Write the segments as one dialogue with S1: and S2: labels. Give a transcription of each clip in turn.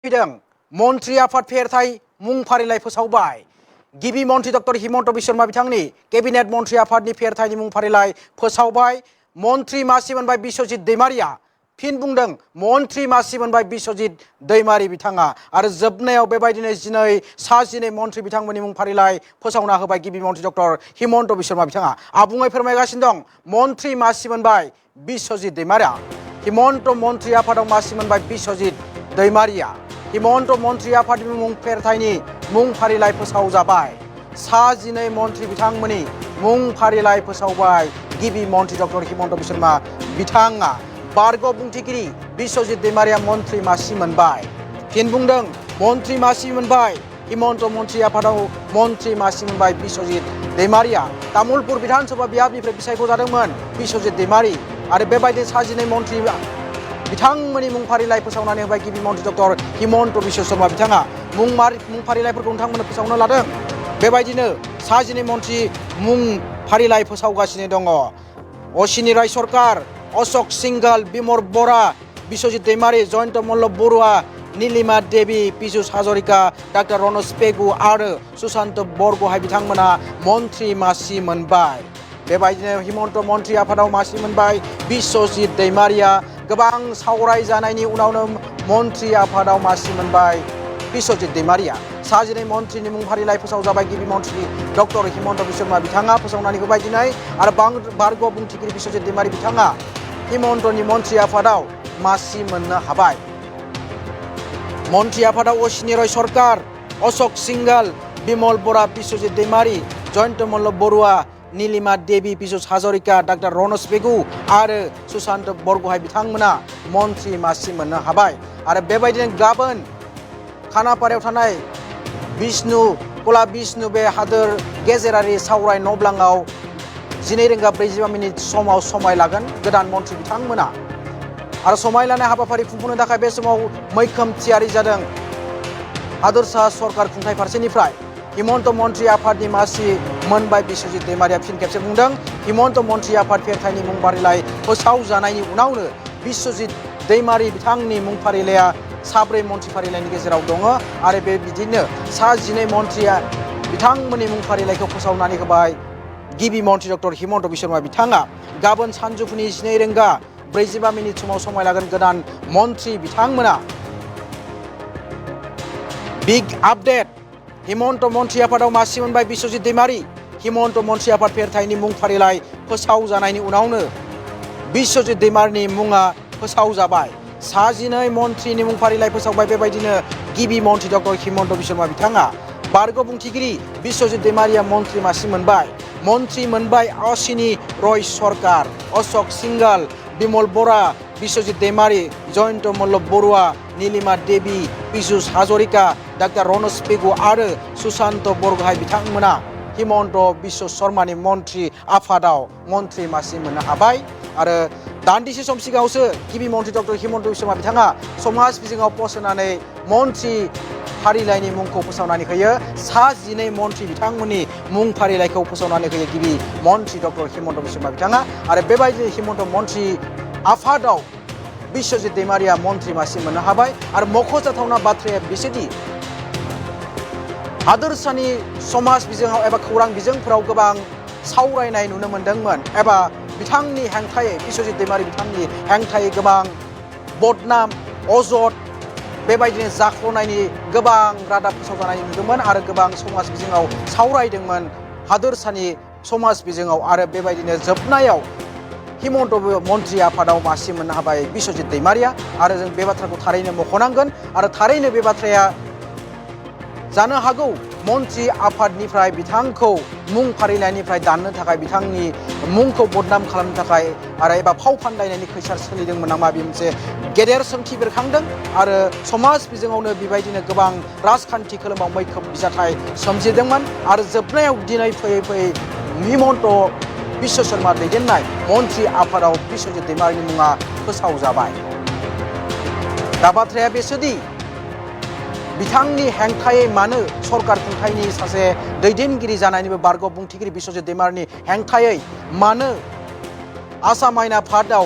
S1: फैदों मन्त्रि आफाद फेरथाय मुं फारिलाइ फोसावबाय गिबि मन्त्रि डक्टर हिमन्त बिश्व शर्मा बिथांनि केबिनेट मन्त्रि आफादनि फेरथायनि मुं फारिलाइ फोसावबाय मन्त्रि मासि मोनबाय बिश्वजित दैमारिया फिन बुंदों मन्त्रि मासि मोनबाय बिश्वजित दैमारि बिथाङा आरो जोबनायाव बेबायदिनो जिनै मन्त्रि बिथांमोननि मुं फारिलाइ फोसावना होबाय गिबि मन्त्रि डक्टर हिमन्त बिश्व शर्मा बिथाङा आबुङै फोरमायगासिनो दं मन्त्रि मासि मोनबाय बिश्वजित दैमारिया हिमन्त मन्त्रि आफादाव मासि मोनबाय बिश्वजित दैमारिया हिमन्त मन्त्रि आफादनि मुं फेरथायनि मुं फारिलाइ फोसावजाबाय 19 मन्त्रि बिथांमोननि मुं फारिलाइ फोसावबाय गिबि मन्त्रि डक्टर हिमन्त बिश्व शर्मा बिथाङा बारग' बुंथिगिरि बिश्वजित दैमारिया मन्त्रि मासि मोनबाय फिन बुंदों मन्त्रि मासि मोनबाय हिमन्त मन्त्रि आफादाव मन्त्रि मासि मोनबाय बिश्वजित दैमारिया तामुलपुर विधानसभा बियाबनिफ्राय बिसायख'जादोंमोन बिश्वजित दैमारि आरो बेबायदिनो 19 मन्त्रि बिथांमोननि मुं फारिलाइ फोसावनानै होबाय गिबि मन्त्रि डक्टर हिमन्त बिश्व शर्मा बिथाङा मुं फारिलाइफोरखौ नोंथांमोननो फोसावनो लादों बेबायदिनो 19 मन्त्रि मुं फारिलाइ फोसावगासिनो दङ अश्विनी राय सरकार अशोक सिंघल बिमल बरा बिश्वजित दैमारि जयन्त मल्ल बरुवा नीलिमा देवी पीयूष हाजरिका डाक्टर रनज पेगु आरो सुशांत बरग'हाय बिथांमोना मन्त्रि मासि मोनबाय बेबायदिनो हिमन्त मन्त्रि आफादाव मासि मोनबाय बिश्वजित दैमारिया गोबां सावरायजानायनि उनावनो मन्त्रि आफादाव मासि मोनबाय बिश्वजित दैमारिया 19 मन्त्रिनि मुं फारिलाइ फोसावजाबाय गिबि मन्त्रि डक्टर हिमन्त बिश्व शर्मा बिथाङा फोसावनानै होबाय दिनै आरो बारग' बुंथिगिरि बिश्वजित दैमारि बिथाङा हिमन्तनि मन्त्रि आफादाव मासि मोननो हाबाय मन्त्रि आफादाव अश्विनी राय सरकार अशोक सिंघल बिमल बरा बिश्वजित दैमारि जयन्त मल्ल बरुवा नीलिमा देवी पीयूष हाजरिका डाक्टर रनज पेगु आरो सुशांत बरग'हाय बिथांमोना मन्त्रि मासि मोननो हाबाय आरो बेबायदिनो गाबोन खानापारायाव थानाय कला बिष्णु बे हादोर गेजेरारि सावराय नब्लाङाव 12:45 समाव समाय लागोन गोदान मन्त्रि बिथांमोना आरो समाय लानाय हाबाफारि खुंफुंनो थाखाय बे समाव मैखोम थियारि जादों हादोरसा सरकार खुंथाय फारसेनिफ्राय हिमन्त मन्त्रि आफादनि मासि मोनबाय बिश्वजित दैमारिया फिन खेबसे बुंदों हिमन्त मन्त्रि आफाद फेरथायनि मुं फारिलाइ फोसावजानायनि उनावनो बिश्वजित दैमारि बिथांनि मुं फारिलाइया 4 मन्त्रि फारिलाइनि गेजेराव दङ आरो बिदिनो 19 मन्त्रिया बिथांमोननि मुं फारिलाइखौ फोसावनानै होबाय गिबि मन्त्रि डक्टर हिमन्त बिश्व शर्मा बिथाङा गाबोन सानजौफुनि 12:45 समाव समाय लागोन गोदान मन्त्रि बिथांमोना बिग आपडेट हिमन्त मन्त्रि आफादाव मासि मोनबाय बिश्वजित दैमारि हिमन्त मन्त्रि आफाद फेरथायनि मुं फारिलाइ फोसावजानायनि उनावनो बिश्वजित दैमारिनि मुङा फोसावजाबाय 19 मन्त्रिनि मुं फारिलाइ फोसावबाय बेबायदिनो गिबि मन्त्रि डक्टर हिमन्त बिश्व शर्मा बिथाङा बारग' बुंथिगिरि बिश्वजित दैमारिया मन्त्रि मासि मोनबाय मन्त्रि मोनबाय अश्विनी रय सरकार अशोक सिंघल बिमल बरा बिश्वजित दैमारि जयन्त मल्ल बरुवा नीलिमा देवी पीयूष हाजरिका डाक्टर रनज पेगु आरो सुशांत बरग'हाय बिथांमोना हिमन्त बिश्व शर्मानि मन्त्रि आफादाव मन्त्रि मासि मोननो हाबाय आरो दान्दिसे सम सिगाङावसो गिबि मन्त्रि डक्टर हिमन्त बिश्व शर्मा बिथाङा समाज बिजोङाव पस्ट होनानै मन्त्रि फारिलाइनि मुंखौ फोसावनानै होयो 19 मन्त्रि बिथांमोननि मुं फारिलाइखौ फोसावनानै होयो गिबि मन्त्रि डक्टर हिमन्त बिश्व शर्मा बिथाङा आरो बेबायदिनो हिमन्त मन्त्रि आफादाव बिश्वजित दैमारिया मन्त्रि मासि मोननो हाबाय आरो मख'जाथावना बाथ्राया बिसोरदि हादोरसानि समाज बिजोङाव एबा खौरां बिजोंफोराव गोबां सावरायनाय नुनो मोन्दोंमोन एबा बिथांनि हेंथायै बिश्वजित दैमारि बिथांनि हेंथायै गोबां बदनाम अजद बेबायदिनो जाख्ल'नायनि गोबां रादाब फोसावजानाय नुदोंमोन आरो गोबां समाज बिजोङाव सावरायदोंमोन हादोरसानि समाज बिजोङाव आरो बेबायदिनो जोबनायाव हिमन्त मन्त्रि आफादाव मासि मोननो हाबाय बिश्वजित दैमारिया आरो जों बे बाथ्राखौ थारैनो मख'नांगोन आरो थारैनो बे बाथ्राया जानो हागौ मन्त्रि आफादनिफ्राय बिथांखौ मुं फारिलाइनिफ्राय दाननो थाखाय बिथांनि मुंखौ बदनाम खालामनो थाखाय आरो एबा फाव फान्दायनायनि खैसार सोलिदोंमोन नामा बे मोनसे गेदेर सोंथि बेरखांदों आरो समाज बिजोङावनो बेबायदिनो गोबां राजखान्थि खोलोमाव मैखोम बिजाथाय सोमजिदोंमोन आरो जोबनायाव दिनै फैयै फैयै हिमन्त बिश्व शर्मा दैदेननाय मन्त्रि आफादाव बिश्वजित दैमारिनि मुङा फोसावजाबाय दा बाथ्राया बेसोदि बिथांनि हेंथायै मानो सरकार खुंथायनि सासे दैदेनगिरि जानायनिबो बारग' बुंथिगिरि बिश्वजित दैमारिनि हेंथायै मानो आसाम आयेन आफादाव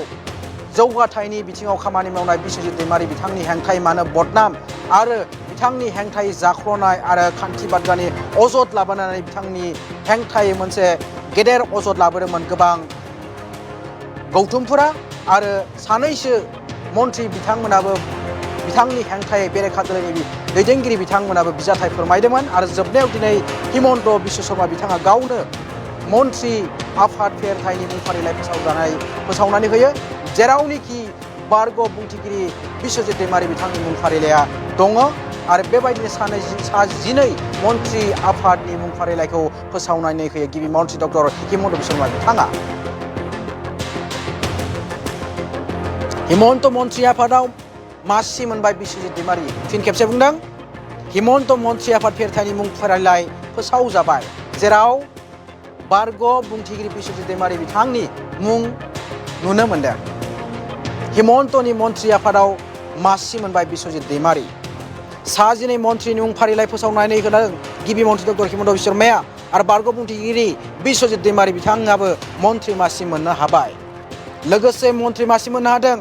S1: जौगाथायनि बिथिङाव खामानि मावनाय बिश्वजित दैमारि बिथांनि हेंथायै मानो बदनाम आरो बिथांनि हेंथायै जाख्ल'नाय आरो खान्थि बादगानि अजद लाबोनानै बिथांनि हेंथायै मोनसे गेदेर अजद लाबोदोंमोन गोबां गौथुमफोरा आरो सानैसो मन्थ्रि बिथांमोनाबो बिथांनि हेंथायै बेरेखा दोलोनि दैदेनगिरि बिथांमोनाबो बिजाथाय फोरमायदोंमोन आरो जोबनायाव दिनै हिमन्त बिश्व शर्मा बिथाङा गावनो मन्थ्रि आफाद फेरथायनि मुं फारिलाइ फोसावनानै होयो जेरावनोखि बारग' बुंथिगिरि बिश्वजित दैमारि बिथांनि मुं फारिलाइया दङ आरो बेबायदिनो जिनै मन्थ्रि आफादनि मुं फारिलाइखौ फोसावनानै होयो गिबि मन्थ्रि डक्टर हिमन्त बिश्व शर्मा बिथाङा। हिमन्त मन्थ्रि आफादाव मासि मोनबाय बिश्वजित दैमारि फिन खेबसे बुंदों हिमन्त मन्थ्रि आफाद फेरथायनि मुं फारिलाइ फोसावजाबाय जेराव बारग' बुंथिगिरि बिश्वजित दैमारि बिथांनि मुं नुनो मोनदों। हिमन्तनि मन्थ्रि आफादाव मासि मोनबाय बिश्वजित दैमारि जिनै मन्थ्रिनि मुं फारिलाइ फोसावनानै होदों गिबि मन्थ्रि डक्टर हिमन्त बिश्व शर्माया आरो बारग' बुंथिगिरि बिश्वजित दैमारि बिथाङाबो मन्थ्रि मासि मोननो हाबाय। लोगोसे मन्थ्रि मासि मोननो हादों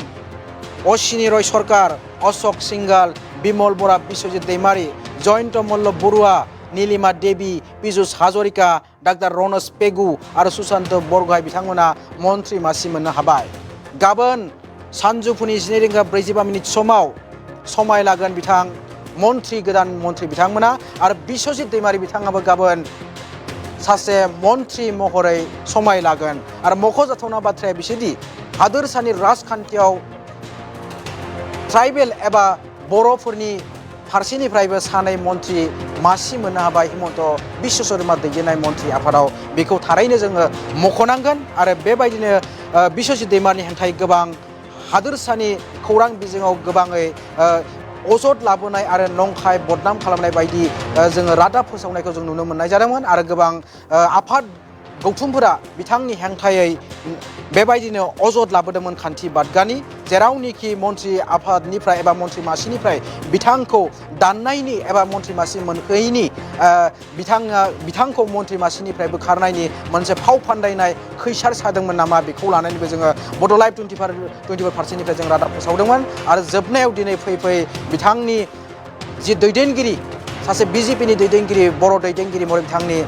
S1: अश्विनी रय सरकार, अशोक सिंघाल, बिमल बरा, बिश्वजित दैमारि, जयन्त मल्ल बरुवा, नीलिमा देवी, पीयूष हाजरिका, डाक्टर रनज पेगु आरो सुशांत बरगहाय बिथांमोना मन्थ्रि मासि मोननो हाबाय। गाबोन सानजौफुनि 12:45 समाव समाय लागोन बिथां गोदान मन्थ्रि बिथांमोना आरो बिश्वजित दैमारि बिथाङाबो गाबोन सासे मन्थ्रि महरै समाय लागोन आरो मख'जाथावना बाथ्राया बिसोरदि हादोरसानि राजखान्थियाव ट्राइबेल एबा बर'फोरनि फारसेनिफ्रायबो सानै मन्थ्रि मासि मोननो हाबाय हिमन्त बिश्व शर्मा दैदेननाय मन्थ्रि आफादाव बेखौ थारैनो जोङो मख'नांगोन आरो बेबायदिनो बिश्वजित दैमारिनि हेंथायै गोबां हादोरसानि खौरां बिजोङाव गोबाङै अजद लाबोनाय आरो नंखाय बदनाम खालामनाय बायदि जोङो रादाब फोसावनायखौ जों नुनो मोननाय जादोंमोन आरो गोबां आफाद गौथुमफोरा बिथांनि हेंथायै बेबायदिनो अजद लाबोदोंमोन खान्थि बादगानि जेरावनोखि मन्थ्रि आफादनिफ्राय एबा मन्थ्रि मासिनिफ्राय बिथांखौ दाननायनि एबा मन्थ्रि मासि मोनहोयैनि बिथांखौ मन्थ्रि मासिनिफ्राय बोखारनायनि मोनसे फाव फान्दायनाय खैसार सादोंमोन नामा बेखौ लानानैबो जोङो बड' लाइभ 24% जों रादाब फोसावदोंमोन आरो जोबनायाव दिनै फैयै बिथांनि जि दैदेनगिरि सासे बिजेपिनि दैदेनगिरि बर' दैदेनगिरि महरै बिथांनि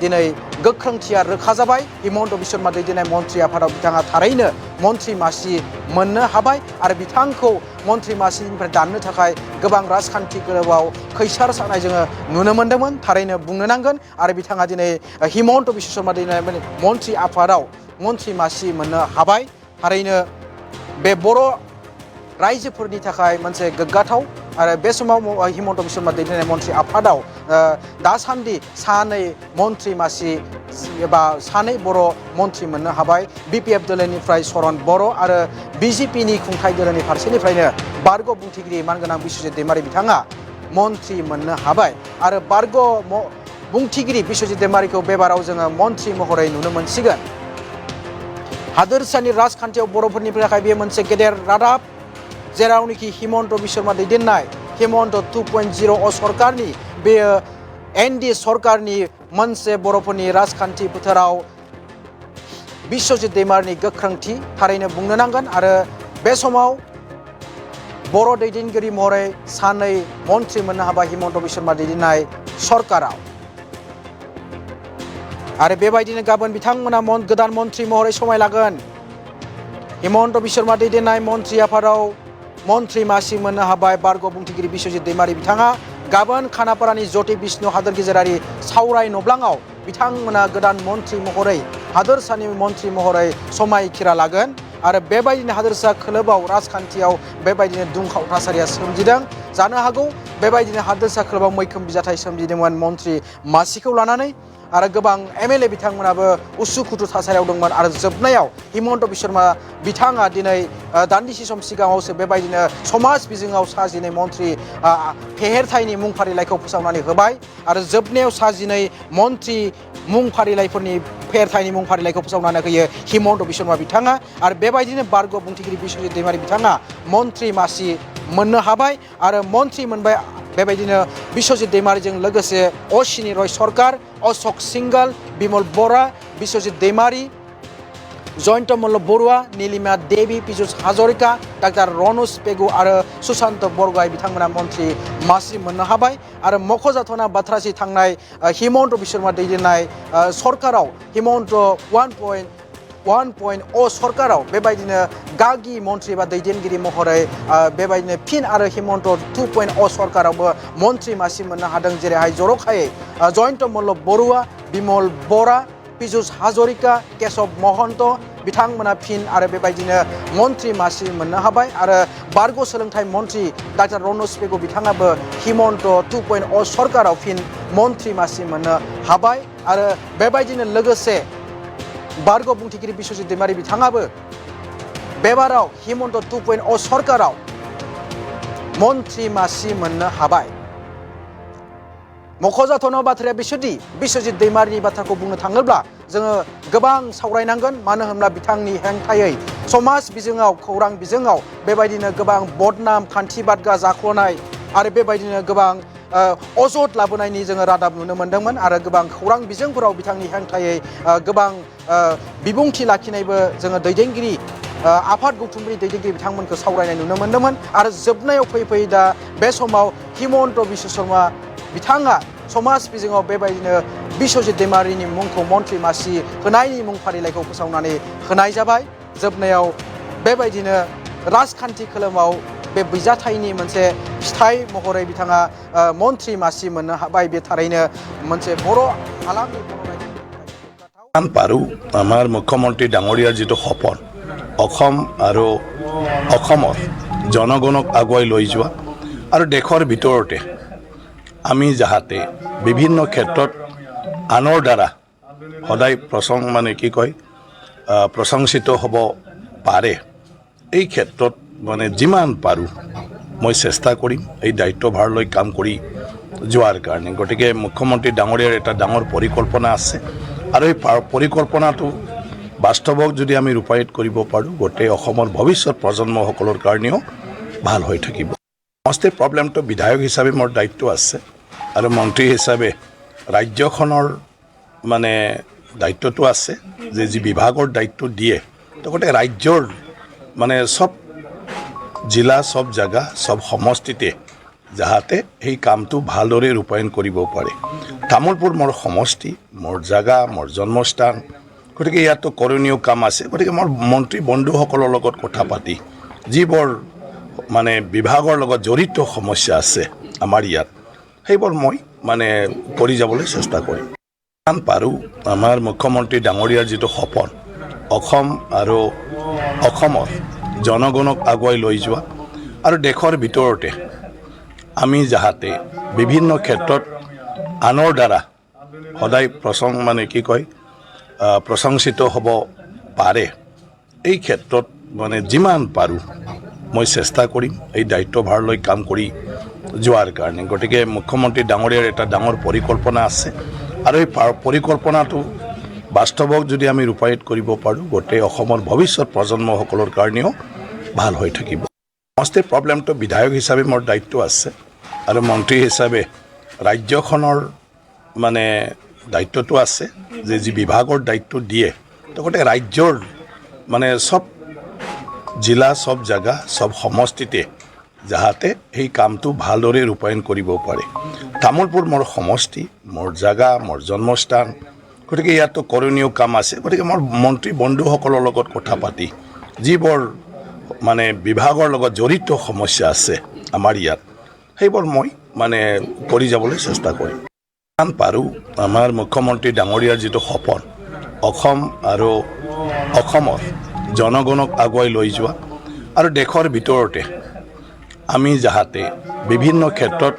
S1: दिनै गोख्रोंथिया रोखा जाबाय हिमन्त बिश्व शर्मा दैदेननाय मन्थ्रि आफादाव बिथाङा थारैनो मन्थ्रि मासि मोननो हाबाय आरो बिथांखौ मन्थ्रि मासिनिफ्राय दाननो थाखाय गोबां राजखान्थि गोरोबाव खैसार सानाय जोङो नुनो मोन्दोंमोन थारैनो बुंनो नांगोन आरो बिथाङा दिनै हिमन्त बिश्व शर्मा दैदेननाय मन्थ्रि आफादाव मन्थ्रि मासि मोननो हाबाय थारैनो बे बर' रायजोफोरनि थाखाय मोनसे गोग्गाथाव आरो बे समाव हिमन्त बिश्व शर्मा दैदेननाय मन्थ्रि आफादाव दासान्दि सानै मन्थ्रि मासि एबा सानै बर' मन्थ्रि मोननो हाबाय बिपिएफ दोलोनिफ्राय सरन बर' आरो बिजेपिनि खुंथाय दोलोनि फारसेनिफ्रायनो बारग' बुंथिगिरि मानगोनां बिश्वजित दैमारि बिथाङा मन्थ्रि मोननो हाबाय आरो बारग' बुंथिगिरि बिश्वजित दैमारिखौ बेबाराव जोङो मन्थ्रि महरै नुनो मोनसिगोन। हादोरसानि राजखान्थियाव बर'फोरनि थाखाय बेयो मोनसे गेदेर रादाब जेरावनोखि हिमन्त बिश्व शर्मा दैदेननाय हिमन्त 2.0 सरकारनि बेयो एनडि सरकारनि मोनसे बर'फोरनि राजखान्थि फोथाराव बिश्वजित दैमारिनि गोख्रोंथि थारैनो बुंनो नांगोन आरो बे समाव बर' दैदेनगिरि महरै सानै मन्थ्रि मोननो हाबाय हिमन्त बिश्व शर्मा दैदेननाय सरकाराव आरो बेबायदिनो गाबोन बिथांमोना गोदान मन्थ्रि महरै समाय लागोन हिमन्त बिश्व शर्मा दैदेननाय मन्थ्रि आफादाव मन्थ्रि मासि मोननो हाबाय बारग' बुंथिगिरि बिश्वजित दैमारि बिथाङा गाबोन खानापारानि ज्योति बिष्णु हादोर गेजेरारि सावराय नब्लाङाव बिथांमोना गोदान मन्थ्रि महरै हादोरसानि मन्थ्रि महरै समायखिरा लागोन आरो बेबायदिनो हादोरसा खोलोबाव राजखान्थियाव बेबायदिनो दुंखाव थासारिया सोमजिदों जानो हागौ बेबायदिनो हादोरसा खोलोबाव मैखोम बिजाथाय सोमजिदोंमोन मन्थ्रि मासिखौ लानानै आरो गोबां एमएलए बिथांमोनाबो उसुखुथु थासारियाव दंमोन आरो जोबनायाव हिमन्त बिश्व शर्मा बिथाङा दिनै दान्दिसे सम सिगाङावसो बेबायदिनो समाज बिजोङाव जिनै मन्थ्रि फेहेरथायनि मुं फारिलाइखौ फोसावनानै होबाय आरो जोबनायाव जिनै मन्थ्रि मुं फारिलाइफोरनि फेहेरथायनि मुं फारिलाइखौ फोसावनानै होयो हिमन्त बिश्व शर्मा बिथाङा आरो बेबायदिनो बारग' बुंथिगिरि बिश्वजित दैमारि बिथाङा मन्थ्रि मासि मोननो हाबाय आरो मन्थ्रि मोनबाय बेबायदिनो बिश्वजित दैमारिजों लोगोसे अश्विनी रय सरकार, अशोक सिंघाल, बिमल बरा, बिश्वजित दैमारि जयন্ত मल्ल बरुवा नीलिमा देवी पीयूष हाजरिका डाक्टर रनज पेगु आरो सुशांत बरग'हाय बिथांमोना मन्त्रि मासि मोननो हाबाय आरो मख'जाथावना बाथ्रासि थांनाय हिमन्त बिश्व शर्मा दैदेननाय सरकाराव हिमन्त 1.0 सरकाराव बेबायदिनो गागि मन्त्रि एबा दैदेनगिरि महरै बेबायदिनो फिन आरो हिमन्त 2.0 सरकारावबो मन्त्रि मासि मोननो हादों जेरैहाय जर'खायै जयন্ত मल्ल बरुवा बिमल बरा पीयूष हाजरिका केशव महन्त बिथांमोना फिन आरो बेबायदिनो मन्त्रि मासि मोननो हाबाय आरो बारग' सोलोंथाइ मन्त्रि डाक्टर रनज पेगु बिथाङाबो हिमन्त 2.0 सरकाराव फिन मन्त्रि मासि मोननो हाबाय आरो बेबायदिनो लोगोसे बारग' बुंथिगिरि बिश्वजित दैमारि बिथाङाबो बेबाराव हिमन्त 2.0 सरकाराव मन्त्रि मासि मोननो हाबाय मख'जाथावना बाथ्राया बिसोरदि बिश्वजित दैमारिनि बाथ्राखौ बुंनो थाङोब्ला जोङो गोबां सावरायनांगोन मानो होनब्ला बिथांनि हेंथायै समाज बिजोङाव खौरां बिजोङाव बेबायदिनो गोबां बदनाम खान्थि बादगा जाख्ल'नाय आरो बेबायदिनो गोबां अजद लाबोनायनि जोङो रादाब नुनो मोन्दोंमोन आरो गोबां खौरां बिजोंफोराव बिथांनि हेंथायै गोबां बिबुंथि लाखिनायबो जोङो दैदेनगिरि आफाद गौथुमनि दैदेनगिरि बिथांमोनखौ सावरायनाय नुनो मोन्दोंमोन आरो जोबनायाव फैयै दा बे समाव हिमन्त बिश्व शर्मा बिथाङा समाज बिजोङाव बेबायदिनो बिश्वजित दैमारिनि मुंखौ मन्त्रि मासि होनायनि मुं फारिलाइखौ फोसावनानै होनाय जाबाय जोबनायाव बेबायदिनो राजखान्थि खोलोमाव बे बिजाथायनि मोनसे फिथाइ महरै बिथाङा मन्त्रि मासि मोननो हाबाय बे थारैनो मोनसे बर' हालामनि
S2: পাৰো আমাৰ মুখ্যমন্ত্ৰী ডাঙৰীয়াৰ যিটো সপোন অসম আৰু অসমৰ জনগণক আগুৱাই লৈ যোৱা আৰু দেশৰ ভিতৰতে আমি যাহাতে বিভিন্ন ক্ষেত্ৰত আনৰ দ্বাৰা সদায় প্ৰশংসিত হ'ব পাৰে এই ক্ষেত্ৰত যিমান পাৰোঁ মই চেষ্টা কৰিম এই দায়িত্বভাৰ লৈ কাম কৰি যোৱাৰ কাৰণে গতিকে মুখ্যমন্ত্ৰী ডাঙৰীয়াৰ এটা ডাঙৰ পৰিকল্পনা আছে আৰু এই পৰিকল্পনাটো বাস্তৱক যদি আমি ৰূপায়িত কৰিব পাৰোঁ গোটেই অসমৰ ভৱিষ্যত প্ৰজন্মসকলৰ কাৰণেও ভাল হৈ থাকিব সমষ্টিৰ প্ৰব্লেমটো বিধায়ক হিচাপে মোৰ দায়িত্ব আছে আৰু মন্ত্ৰী হিচাপে ৰাজ্যখনৰ দায়িত্বটো আছে যে যি বিভাগৰ দায়িত্ব দিয়ে তো গোটেই ৰাজ্যৰ সব জিলা সব জাগা সব সমষ্টিতে যাহাতে এই কামটো ভালদৰে ৰূপায়ণ কৰিব পাৰে তামোলপুৰ মোৰ সমষ্টি মোৰ জাগা মোৰ জন্মস্থান গতিকে ইয়াতো কৰণীয় কাম আছে গতিকে মোৰ মন্ত্ৰী বন্ধুসকলৰ লগত কথা পাতি যিবোৰ বিভাগৰ লগত জড়িত সমস্যা আছে আমাৰ ইয়াত সেইবোৰ মই কৰি যাবলৈ চেষ্টা কৰিম পাৰোঁ আমাৰ মুখ্যমন্ত্ৰী ডাঙৰীয়াৰ যিটো সপোন অসম আৰু অসমৰ জনগণক আগুৱাই লৈ যোৱা আৰু দেশৰ ভিতৰতে আমি যাহাতে বিভিন্ন ক্ষেত্ৰত আনৰ দ্বাৰা সদায় প্ৰশংসিত হ'ব পাৰে এই ক্ষেত্ৰত যিমান পাৰোঁ মই চেষ্টা কৰিম এই দায়িত্বভাৰ লৈ কাম কৰি যোৱাৰ কাৰণে গতিকে মুখ্যমন্ত্ৰী ডাঙৰীয়াৰ এটা ডাঙৰ পৰিকল্পনা আছে আৰু এই পৰিকল্পনাটো বাস্তৱক যদি আমি ৰূপায়িত কৰিব পাৰোঁ গোটেই অসমৰ ভৱিষ্যত প্ৰজন্মসকলৰ কাৰণেও ভাল হৈ থাকিব সমষ্টিৰ প্ৰব্লেমটো বিধায়ক হিচাপে মোৰ দায়িত্ব আছে আৰু মন্ত্ৰী হিচাপে ৰাজ্যখনৰ দায়িত্বটো আছে যে যি বিভাগৰ দায়িত্ব দিয়ে তো গোটেই ৰাজ্যৰ সব জিলা সব জাগা সব সমষ্টিতে যাহাতে এই কামটো ভালদৰে ৰূপায়ণ কৰিব পাৰে তামোলপুৰ মোৰ সমষ্টি মোৰ জাগা মোৰ জন্মস্থান গতিকে ইয়াতো কৰণীয় কাম আছে গতিকে মোৰ মন্ত্ৰী বন্ধুসকলৰ লগত কথা পাতি যিবোৰ বিভাগৰ লগত জড়িত সমস্যা আছে আমাৰ ইয়াত সেইবোৰ মই কৰি যাবলৈ চেষ্টা কৰিম পাৰোঁ আমাৰ মুখ্যমন্ত্ৰী ডাঙৰীয়াৰ যিটো সপোন অসম আৰু অসমৰ জনগণক আগুৱাই লৈ যোৱা আৰু দেশৰ ভিতৰতে আমি যাহাতে বিভিন্ন ক্ষেত্ৰত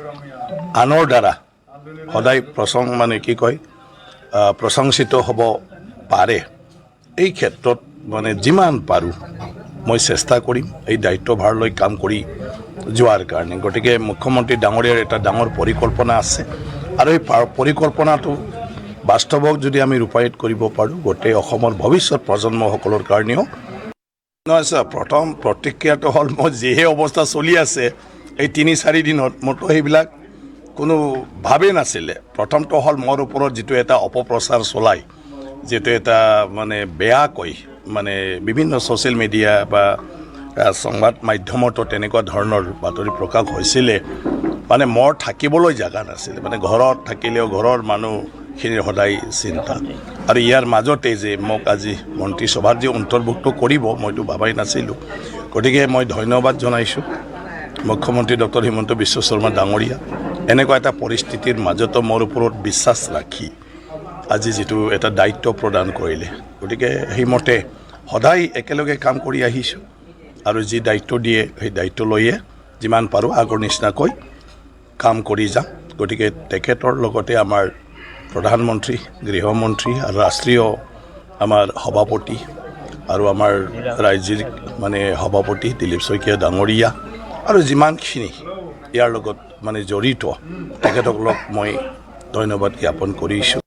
S2: আনৰ দ্বাৰা সদায় প্ৰশংসিত হ'ব পাৰে এই ক্ষেত্ৰত যিমান পাৰোঁ মই চেষ্টা কৰিম এই দায়িত্বভাৰ লৈ কাম কৰি যোৱাৰ কাৰণে গতিকে মুখ্যমন্ত্ৰী ডাঙৰীয়াৰ এটা ডাঙৰ পৰিকল্পনা আছে আৰু এই পৰিকল্পনাটো বাস্তৱক যদি আমি ৰূপায়িত কৰিব পাৰোঁ গোটেই অসমৰ ভৱিষ্যত প্ৰজন্মসকলৰ কাৰণেও নহয় ছাৰ প্ৰথম প্ৰতিক্ৰিয়াটো হ'ল মই যিহে অৱস্থা চলি আছে এই ৩-৪ দিনত মোৰতো সেইবিলাক কোনো ভাবেই নাছিলে প্ৰথমটো হ'ল মোৰ ওপৰত যিটো এটা অপপ্ৰচাৰ চলায় যিটো এটা বেয়াকৈ মানে বিভিন্ন ছ'চিয়েল মিডিয়া বা সংবাদ মাধ্যমতো তেনেকুৱা ধৰণৰ বাতৰি প্ৰকাশ হৈছিলে মানে মোৰ থাকিবলৈ জেগা নাছিলে মানে ঘৰত থাকিলেও ঘৰৰ মানুহখিনিৰ সদায় চিন্তা আৰু ইয়াৰ মাজতে যে মোক আজি মন্ত্ৰীসভাত যে অন্তৰ্ভুক্ত কৰিব মইতো ভাবাই নাছিলোঁ গতিকে মই ধন্যবাদ জনাইছোঁ মুখ্যমন্ত্ৰী ডক্টৰ হিমন্ত বিশ্ব শৰ্মা ডাঙৰীয়া এনেকুৱা এটা পৰিস্থিতিৰ মাজতো মোৰ ওপৰত বিশ্বাস ৰাখি আজি যিটো এটা দায়িত্ব প্ৰদান কৰিলে গতিকে সেইমতে সদায় একেলগে কাম কৰি আহিছোঁ আৰু যি দায়িত্ব দিয়ে সেই দায়িত্ব লৈয়ে যিমান পাৰোঁ আগৰ নিচিনাকৈ কাম কৰি যাম গতিকে তেখেতৰ লগতে আমাৰ প্ৰধানমন্ত্ৰী গৃহমন্ত্ৰী আৰু ৰাষ্ট্ৰীয় আমাৰ সভাপতি আৰু আমাৰ ৰাজ্যিক মানে সভাপতি দিলীপ শইকীয়া ডাঙৰীয়া আৰু যিমানখিনি ইয়াৰ লগত মানে জড়িত তেখেতসকলক মই ধন্যবাদ জ্ঞাপন কৰিছোঁ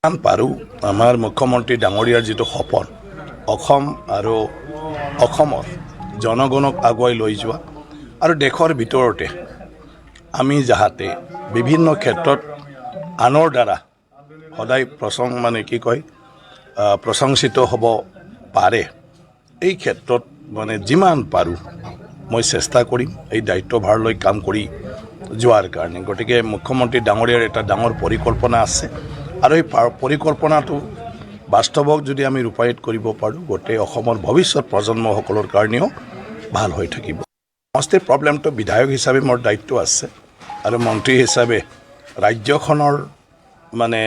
S2: যিমান পাৰোঁ আমাৰ মুখ্যমন্ত্ৰী ডাঙৰীয়াৰ যিটো সপোন অসম আৰু অসমৰ জনগণক আগুৱাই লৈ যোৱা আৰু দেশৰ ভিতৰতে আমি যাহাতে বিভিন্ন ক্ষেত্ৰত আনৰ দ্বাৰা সদায় প্ৰশংসিত হ'ব পাৰে এই ক্ষেত্ৰত মানে যিমান পাৰোঁ মই চেষ্টা কৰিম এই দায়িত্বভাৰ লৈ কাম কৰি যোৱাৰ কাৰণে গতিকে মুখ্যমন্ত্ৰী ডাঙৰীয়াৰ এটা ডাঙৰ পৰিকল্পনা আছে আৰু এই পৰিকল্পনাটো বাস্তৱক যদি আমি ৰূপায়িত কৰিব পাৰোঁ গোটেই অসমৰ ভৱিষ্যত প্ৰজন্মসকলৰ কাৰণেও ভাল হৈ থাকিব সমষ্টিৰ প্ৰব্লেমটো বিধায়ক হিচাপে মোৰ দায়িত্ব আছে আৰু মন্ত্ৰী হিচাপে ৰাজ্যখনৰ মানে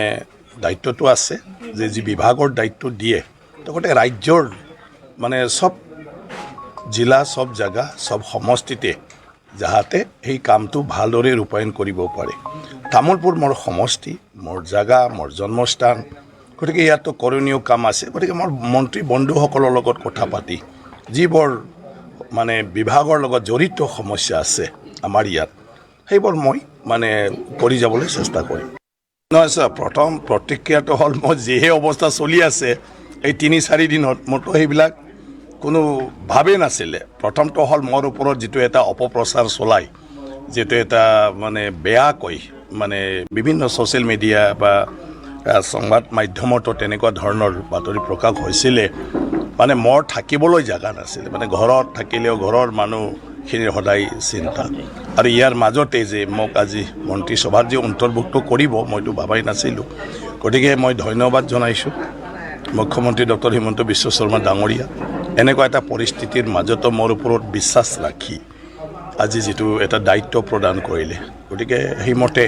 S2: দায়িত্বটো আছে যে যি বিভাগৰ দায়িত্ব দিয়ে তো গোটেই ৰাজ্যৰ মানে চব জিলা চব জেগা চব সমষ্টিতে যাহাতে সেই কামটো ভালদৰে ৰূপায়ণ কৰিব পাৰে তামোলপুৰ মোৰ সমষ্টি মোৰ জেগা মোৰ জন্মস্থান গতিকে ইয়াতো কৰণীয় কাম আছে গতিকে মোৰ মন্ত্ৰী বন্ধুসকলৰ লগত কথা পাতি যিবোৰ মানে বিভাগৰ লগত জড়িত সমস্যা আছে আমাৰ ইয়াত সেইবোৰ মই মানে কৰি যাবলৈ চেষ্টা কৰিম নহয় ছাৰ প্ৰথম প্ৰতিক্ৰিয়াটো হ'ল মই যিহে অৱস্থা চলি আছে এই ৩-৪ দিনত মোৰতো সেইবিলাক কোনো ভাবেই নাছিলে প্ৰথমটো হ'ল মোৰ ওপৰত যিটো এটা অপপ্ৰচাৰ চলায় যিটো এটা মানে বেয়াকৈ মানে বিভিন্ন ছ'চিয়েল মিডিয়া বা সংবাদ মাধ্যমতো তেনেকুৱা ধৰণৰ বাতৰি প্ৰকাশ হৈছিলে মানে মোৰ থাকিবলৈ জেগা নাছিলে মানে ঘৰত থাকিলেও ঘৰৰ মানুহখিনিৰ সদায় চিন্তা আৰু ইয়াৰ মাজতে যে মোক আজি মন্ত্ৰীসভাত যে অন্তৰ্ভুক্ত কৰিব মইতো ভাবাই নাছিলোঁ গতিকে মই ধন্যবাদ জনাইছোঁ মুখ্যমন্ত্ৰী ডক্টৰ হিমন্ত বিশ্ব শৰ্মা ডাঙৰীয়া এনেকুৱা এটা পৰিস্থিতিৰ মাজতো মোৰ ওপৰত বিশ্বাস ৰাখি আজি যিটো এটা দায়িত্ব প্ৰদান কৰিলে গতিকে সেইমতে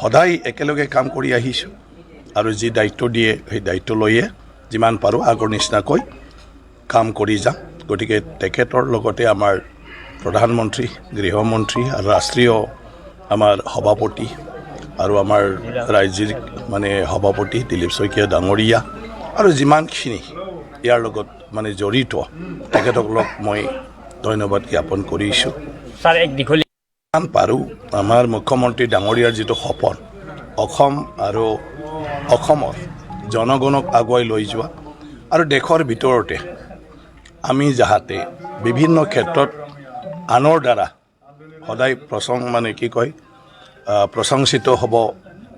S2: সদায় একেলগে কাম কৰি আহিছোঁ আৰু যি দায়িত্ব দিয়ে সেই দায়িত্ব লৈয়ে যিমান পাৰোঁ আগৰ নিচিনাকৈ কাম কৰি যাম গতিকে তেখেতৰ লগতে আমাৰ প্ৰধানমন্ত্ৰী গৃহমন্ত্ৰী আৰু ৰাষ্ট্ৰীয় আমাৰ সভাপতি আৰু আমাৰ ৰাজ্যিক মানে সভাপতি দিলীপ শইকীয়া ডাঙৰীয়া আৰু যিমানখিনি ইয়াৰ লগত মানে জড়িত তেখেতসকলক মই ধন্যবাদ জ্ঞাপন কৰিছোঁ যিমান পাৰোঁ আমাৰ মুখ্যমন্ত্ৰী ডাঙৰীয়াৰ যিটো সপোন অসম আৰু অসমৰ জনগণক আগুৱাই লৈ যোৱা আৰু দেশৰ ভিতৰতে আমি যাহাতে বিভিন্ন ক্ষেত্ৰত আনৰ দ্বাৰা সদায় প্ৰশংসিত হ'ব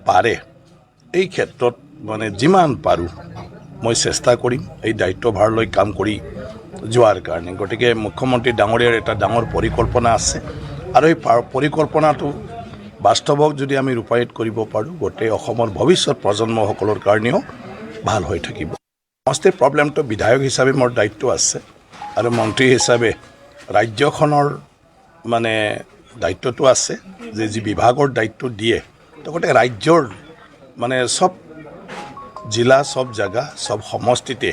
S2: পাৰে এই ক্ষেত্ৰত মানে যিমান পাৰোঁ মই চেষ্টা কৰিম এই দায়িত্বভাৰ লৈ কাম কৰি যোৱাৰ কাৰণে গতিকে মুখ্যমন্ত্ৰী ডাঙৰীয়াৰ এটা ডাঙৰ পৰিকল্পনা আছে আৰু এই পৰিকল্পনাটো বাস্তৱক যদি আমি ৰূপায়িত কৰিব পাৰোঁ গোটেই অসমৰ ভৱিষ্যত প্ৰজন্মসকলৰ কাৰণেও ভাল হৈ থাকিব সমষ্টিৰ প্ৰব্লেমটো বিধায়ক হিচাপে মোৰ দায়িত্ব আছে আৰু মন্ত্ৰী হিচাপে ৰাজ্যখনৰ মানে দায়িত্বটো আছে যে যি বিভাগৰ দায়িত্ব দিয়ে তো গোটেই ৰাজ্যৰ মানে চব জিলা চব জেগা চব সমষ্টিতে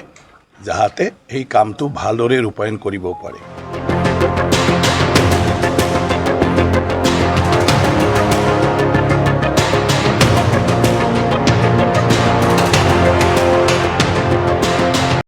S2: যাহাতে সেই কামটো ভালদৰে ৰূপায়ণ কৰিব পাৰে